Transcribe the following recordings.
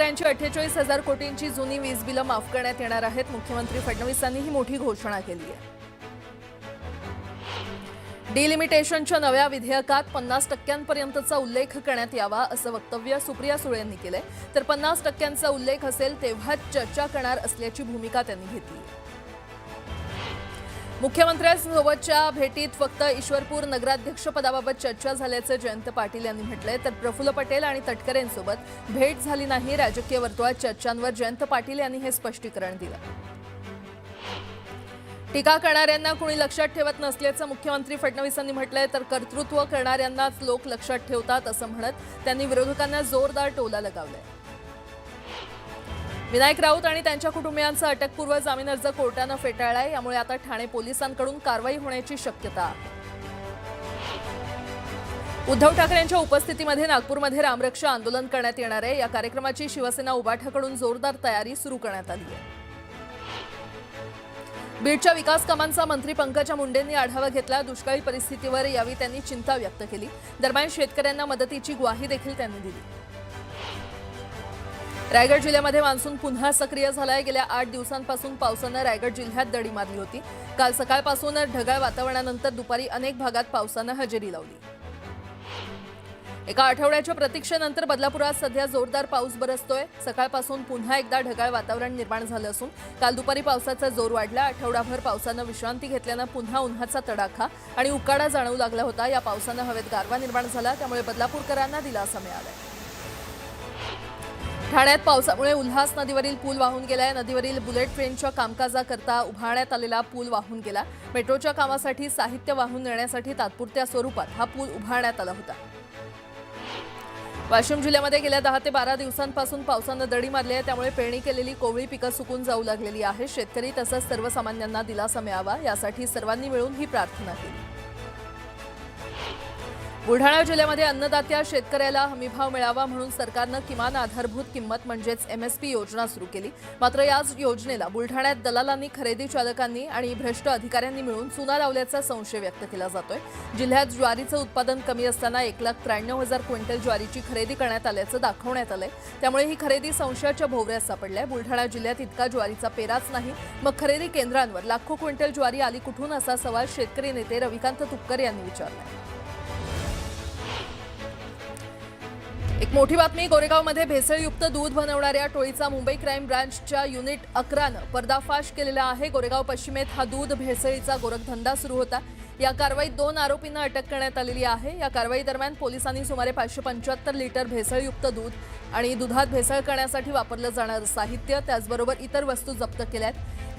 शेतकऱ्यांची 48,000 कोटींची जुनी वीज बिलं माफ करण्यात येणार आहेत। मुख्यमंत्री फडणवीसांनी ही मोठी घोषणा केली आहे। डिलिमिटेशनच्या नव्या विधेयकात 50% उल्लेख करण्यात यावा असं वक्तव्य सुप्रिया सुळे यांनी केलंय। तर 50% उल्लेख असेल तेव्हाच चर्चा करणार असल्याची भूमिका त्यांनी घेतली। मुख्यमंत्र्यांसोबतच्या भेटीत फक्त ईश्वरपूर नगराध्यक्षपदाबाबत चर्चा झाल्याचं जयंत पाटील यांनी म्हटलंय। तर प्रफुल्ल पटेल आणि तटकरेंसोबत भेट झाली नाही। राजकीय वर्तुळात चर्चांवर जयंत पाटील यांनी हे स्पष्टीकरण दिलं। टीका करणाऱ्यांना कोणी लक्षात ठेवत नसल्याचं मुख्यमंत्री फडणवीसांनी म्हटलंय। तर कर्तृत्व करणाऱ्यांनाच लोक लक्षात ठेवतात असं म्हणत त्यांनी विरोधकांना जोरदार टोला लगावलाय। विनायक राऊत आणि त्यांच्या कुटुंबियांचा अटकपूर्व जामीन अर्ज कोर्टानं फेटाळलाय। यामुळे आता ठाणे पोलिसांकडून कारवाई होण्याची शक्यता आहे। उद्धव ठाकरेंच्या उपस्थितीमध्ये नागपूरमध्ये रामरक्षा आंदोलन करण्यात येणार आहे। या कार्यक्रमाची शिवसेना उभाठाकडून जोरदार तयारी सुरू करण्यात आली आहे। बीडच्या विकास कामांचा मंत्री पंकजा मुंडेंनी आढावा घेतला। दुष्काळी परिस्थितीवर यावेळी त्यांनी चिंता व्यक्त केली। दरम्यान शेतकऱ्यांना मदतीची ग्वाही देखील त्यांनी दिली। रायगड जिल्ह्यामध्ये मान्सून पुन्हा सक्रिय झालाय। गेल्या 8 दिवसांपासून पावसानं रायगड जिल्ह्यात दडी मारली होती। काल सकाळपासून ढगाळ वातावरणानंतर दुपारी अनेक भागात पावसानं हजेरी लावली। एका आठवड्याच्या प्रतीक्षेनंतर बदलापुरात सध्या जोरदार पाऊस बरसतोय। सकाळपासून पुन्हा एकदा ढगाळ वातावरण निर्माण झालं असून काल दुपारी पावसाचा जोर वाढला। आठवडाभर पावसानं विश्रांती घेतल्यानं पुन्हा उन्हाचा तडाखा आणि उकाडा जाणवू लागला होता। या पावसानं हवेत गारवा निर्माण झाला, त्यामुळे बदलापूरकरांना दिलासा मिळाला। ठाण्यात पावसामुळे उल्हास नदीवरील पूल वाहून गेलाय। नदीवरील बुलेट ट्रेनच्या कामकाजाकरता उभारण्यात आलेला पूल वाहून गेला। मेट्रोच्या कामासाठी साहित्य वाहून नेण्यासाठी तात्पुरत्या स्वरूपात हा पूल उभारण्यात आला होता। वाशिम जिल्ह्यामध्ये गेल्या 10 ते 12 दिवसांपासून पावसानं दडी मारली आहे, त्यामुळे पेरणी केलेली कोवळी पिकं सुकून जाऊ लागलेली आहे। शेतकरी तसंच सर्वसामान्यांना दिलासा मिळावा यासाठी सर्वांनी मिळून ही प्रार्थना केली। बुलढाणा जिल्ह्यामध्ये अन्नदात्या शेतकऱ्याला हमीभाव मिळावा म्हणून सरकारनं किमान आधारभूत किंमत म्हणजेच MSP योजना सुरू केली। मात्र याच योजनेला बुलढाण्यात दलालांनी, खरेदी चालकांनी आणि भ्रष्ट अधिकाऱ्यांनी मिळून चुना लावल्याचा संशय व्यक्त केला जातोय। जिल्ह्यात ज्वारीचं उत्पादन कमी असताना 1,93,000 क्विंटल ज्वारीची खरेदी करण्यात आल्याचं दाखवण्यात आलंय। त्यामुळे ही खरेदी संशयाच्या भोवऱ्यात सापडली आहे। बुलढाणा जिल्ह्यात इतका ज्वारीचा पेराच नाही, मग खरेदी केंद्रांवर लाखो क्विंटल ज्वारी आली कुठून, असा सवाल शेतकरी नेते रविकांत तुपकर यांनी विचारला। एक मोठी बातमी, गोरेगावमध्ये भेसळयुक्त दूध बनवणाऱ्या टोळीचा मुंबई क्राईम ब्रांचच्या युनिट 11नं पर्दाफाश केलेला आहे। गोरेगाव पश्चिमेत हा दूध भेसळीचा गोरखधंदा सुरू होता। या कारवाईत 2 आरोपींना अटक करण्यात आलेली आहे। या कारवाई दरम्यान पोलिसांनी सुमारे 575 लिटर भेसळयुक्त दूध आणि दुधात भेसळ करण्यासाठी वापरलं जाणारं साहित्य, त्याचबरोबर इतर वस्तू जप्त केल्यात।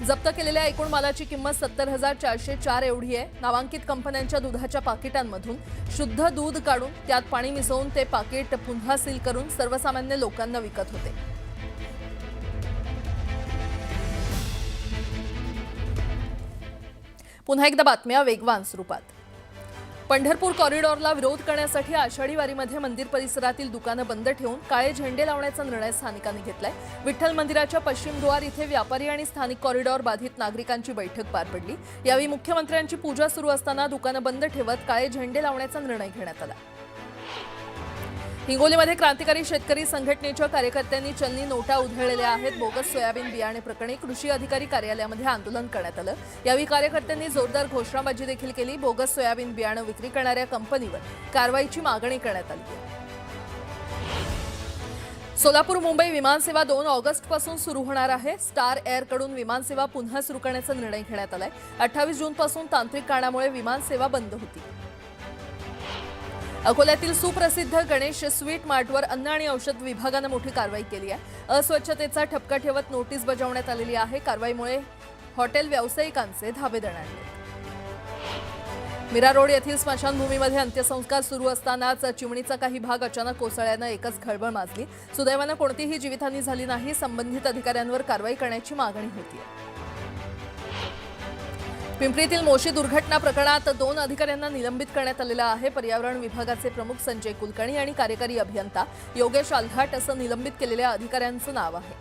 जप्त केलेल्या एकूण मालाची किंमत 70,404 एवढी आहे। नामांकित कंपन्यांच्या दुधाच्या पाकिटांमधून शुद्ध दूध काढून त्यात पाणी मिसळून ते पाकिट पुन्हा सील करून सर्वसामान्य लोकांना विकत होते। पुन्हा एकदा बातम्या वेगवान स्वरूपात। पंढरपूर कॉरिडॉरला विरोध करण्यासाठी आषाढी वारीमध्ये मंदिर परिसरातील दुकानं बंद ठेवून काळे झेंडे लावण्याचा निर्णय स्थानिकांनी घेतलाय। विठ्ठल मंदिराच्या पश्चिम द्वार इथे व्यापारी आणि स्थानिक कॉरिडॉर बाधित नागरिकांची बैठक पार पडली। यावेळी मुख्यमंत्र्यांची पूजा सुरू असताना दुकानं बंद ठेवत काळे झेंडे लावण्याचा निर्णय घेण्यात आला। हिंगोलीमध्ये क्रांतिकारी शेतकरी संघटनेच्या कार्यकर्त्यांनी चलनी नोटा उधळलेल्या आहेत। बोगस सोयाबीन बियाणे प्रकरणी कृषी अधिकारी कार्यालयामध्ये आंदोलन करण्यात आलं। यावेळी कार्यकर्त्यांनी जोरदार घोषणाबाजी देखील केली। बोगस सोयाबीन बियाणे विक्री करणाऱ्या कंपनीवर कारवाईची मागणी करण्यात आली आहे। सोलापूर मुंबई विमानसेवा 2 ऑगस्टपासून सुरू होणार आहे। स्टार एअरकडून विमानसेवा पुन्हा सुरू करण्याचा निर्णय घेण्यात आलाय। 28 जूनपासून तांत्रिक कारणामुळे विमानसेवा बंद होती। अकोल्यातील सुप्रसिद्ध गणेश स्वीट मार्टवर अन्न आणि औषध विभागानं मोठी कारवाई केली आहे। अस्वच्छतेचा ठपका ठेवत नोटीस बजावण्यात आलेली आहे। कारवाईमुळे हॉटेल व्यावसायिकांचे धाबे दणाणले। मीरा रोड येथील स्मशानभूमीमध्ये अंत्यसंस्कार सुरू असतानाच चिमणीचा काही भाग अचानक कोसळल्यानं एकच खळबळ माजली। सुदैवानं कोणतीही जीवितहानी झाली नाही। संबंधित अधिकाऱ्यांवर कारवाई करण्याची मागणी होती। पिंपरीतील मोशी दुर्घटना प्रकरणात 2 अधिकाऱ्यांना निलंबित करण्यात आलेलं आहे। पर्यावरण विभागाचे प्रमुख संजय कुलकर्णी आणि कार्यकारी अभियंता योगेश आल्घाट असं निलंबित केलेल्या अधिकाऱ्यांचं नाव आहे।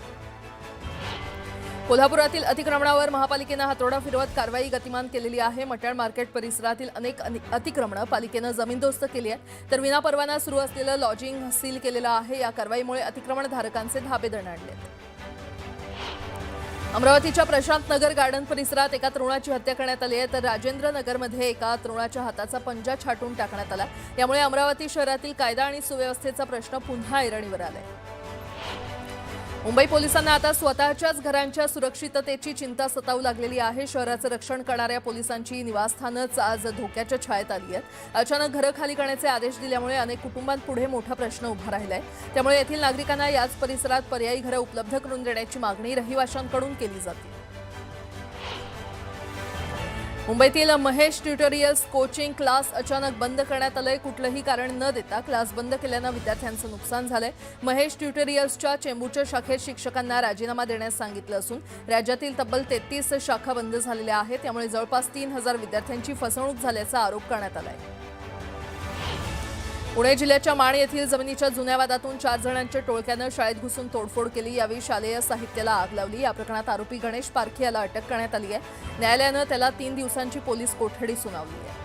कोल्हापुरातील अतिक्रमणावर महापालिकेनं हातोडा फिरवत कारवाई गतिमान केलेली आहे। मटार मार्केट परिसरातील अनेक अतिक्रमणं पालिकेनं जमीनदोस्त केली आहे, तर विनापरवाना सुरू असलेलं लॉजिंग सील केलेलं आहे। या कारवाईमुळे अतिक्रमणधारकांचे धाबे दणाणले। अमरावतीच्या प्रशांत नगर गार्डन परिसरात एका तरुणाची हत्या करण्यात आली आहे, तर राजेंद्र नगरमध्ये एका तरुणाच्या हाताचा पंजा छाटून टाकण्यात आला। यामुळे अमरावती शहरातील कायदा आणि सुव्यवस्थेचा प्रश्न पुन्हा ऐरणीवर आलाय। मुंबई पोलिसांना आता स्वतःच्याच घरांच्या सुरक्षिततेची चिंता सतावू लागलेली आहे। शहराचं रक्षण करणाऱ्या पोलिसांची निवासस्थानच आज धोक्याच्या छायेत आली आहेत। अचानक घरं खाली करण्याचे आदेश दिल्यामुळे अनेक कुटुंबांपुढे मोठा प्रश्न उभा राहिलाय। त्यामुळे येथील नागरिकांना याच परिसरात पर्यायी घरं उपलब्ध करून देण्याची मागणी रहिवाशांकडून केली जाते। मुंबईतील महेश ट्युटोरियल्स कोचिंग क्लास अचानक बंद करण्यात आलंय। कुठलंही कारण न देता क्लास बंद केल्यानं विद्यार्थ्यांचं नुकसान झालंय। महेश ट्युटोरियल्सच्या चेंबूरच्या शाखेत शिक्षकांना राजीनामा देण्यास सांगितलं असून राज्यातील तब्बल 33 शाखा बंद झालेल्या आहेत। त्यामुळे जवळपास 3000 विद्यार्थ्यांची फसवणूक झाल्याचा आरोप करण्यात आलाय। पुणे जिल्ह्याच्या माण येथील जमिनीच्या जुन्या वादातून 4 जणांच्या टोळक्यानं शाळेत घुसून तोडफोड केली। यावेळी शालेय साहित्याला आग लावली। या प्रकरणात आरोपी गणेश पारखी याला अटक करण्यात आली आहे। न्यायालयानं त्याला 3 दिवसांची पोलीस कोठडी सुनावली आहे।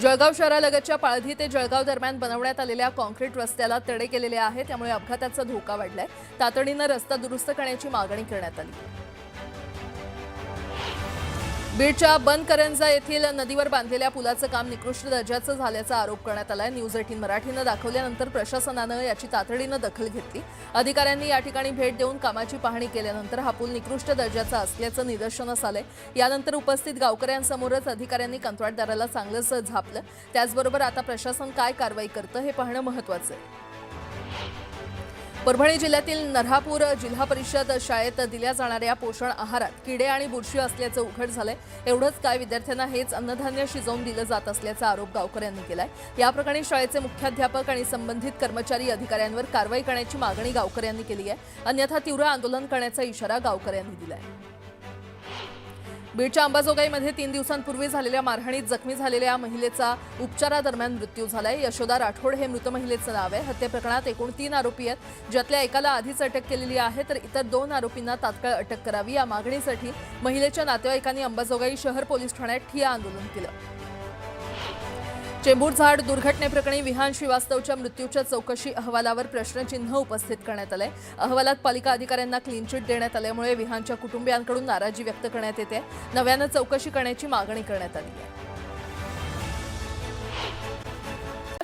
जळगाव शहरालगतच्या पाळधी ते जळगाव दरम्यान बनवण्यात आलेल्या कॉन्क्रीट रस्त्याला तडे केलेले आहे। त्यामुळे अपघाताचा धोका वाढलाय। तातडीनं रस्ता दुरुस्त करण्याची मागणी करण्यात आली। बीडच्या बनकरंजा येथील नदीवर बांधलेल्या पुलाचं काम निकृष्ट दर्जाचं झाल्याचा आरोप करण्यात आलाय। न्यूज 18 मराठीनं दाखवल्यानंतर प्रशासनानं याची तातडीनं दखल घेतली। अधिकाऱ्यांनी या ठिकाणी भेट देऊन कामाची पाहणी केल्यानंतर हा पूल निकृष्ट दर्जाचा असल्याचं निदर्शनास आलंय। यानंतर उपस्थित गावकऱ्यांसमोरच अधिकाऱ्यांनी कंत्राटदाराला चांगलंच झापलं। त्याचबरोबर आता प्रशासन काय कारवाई करतं हे पाहणं महत्त्वाचं आहे। परभणी जिल्ह्यातील नरहापूर जिल्हा परिषद शाळेत दिल्या जाणाऱ्या पोषण आहारात किडे आणि बुरशी असल्याचं उघड झालंय। एवढंच काय, विद्यार्थ्यांना हेच अन्नधान्य शिजवून दिलं जात असल्याचा आरोप गावकऱ्यांनी केलाय। या प्रकरणी शाळेचे मुख्याध्यापक आणि संबंधित कर्मचारी अधिकाऱ्यांवर कारवाई करण्याची मागणी गावकऱ्यांनी केली आहे। अन्यथा तीव्र आंदोलन करण्याचा इशारा गावकऱ्यांनी दिलाय। बीडच्या अंबाजोगाईमध्ये 3 दिवसांपूर्वी झालेल्या मारहाणीत जखमी झालेल्या महिलेचा उपचारादरम्यान मृत्यू झालाय। यशोदा राठोड हे मृत महिलेचं नाव आहे। हत्येप्रकरणात एकूण 3 आरोपी आहेत, ज्यातल्या एकाला आधीच अटक केलेली आहे, तर इतर 2 आरोपींना तात्काळ अटक करावी या मागणीसाठी महिलेच्या नातेवाईकांनी अंबाजोगाई शहर पोलीस ठाण्यात ठिय्या आंदोलन केलं। चेंबूर झाड दुर्घटनेप्रकरणी विहान श्रीवास्तवच्या मृत्यूच्या चौकशी अहवालावर प्रश्नचिन्ह उपस्थित करण्यात आलंय। अहवालात पालिका अधिकाऱ्यांना क्लीन चिट देण्यात आल्यामुळे विहानच्या कुटुंबियांकडून नाराजी व्यक्त करण्यात येते। नव्यानं चौकशी करण्याची मागणी करण्यात आली आहे।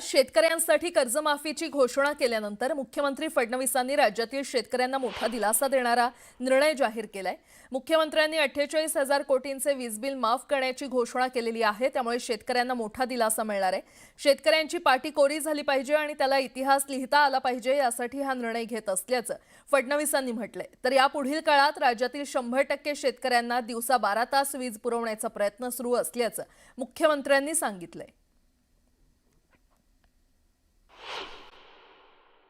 शेतकऱ्यांसाठी कर्जमाफीची घोषणा केल्यानंतर मुख्यमंत्री फडणवीसांनी राज्यातील शेतकऱ्यांना मोठा दिलासा देणारा निर्णय जाहीर केलाय। मुख्यमंत्र्यांनी 48,000 कोटींचे वीज बिल माफ करण्याची घोषणा केलेली आहे। त्यामुळे शेतकऱ्यांना मोठा दिलासा मिळणार आहे। शेतकऱ्यांची पाटी कोरी झाली पाहिजे आणि त्याला इतिहास लिहिता आला पाहिजे, यासाठी हा निर्णय घेत असल्याचं फडणवीसांनी म्हटलंय। तर यापुढील काळात राज्यातील 100% शेतकऱ्यांना दिवसा 12 तास वीज पुरवण्याचा प्रयत्न सुरू असल्याचं मुख्यमंत्र्यांनी सांगितलंय।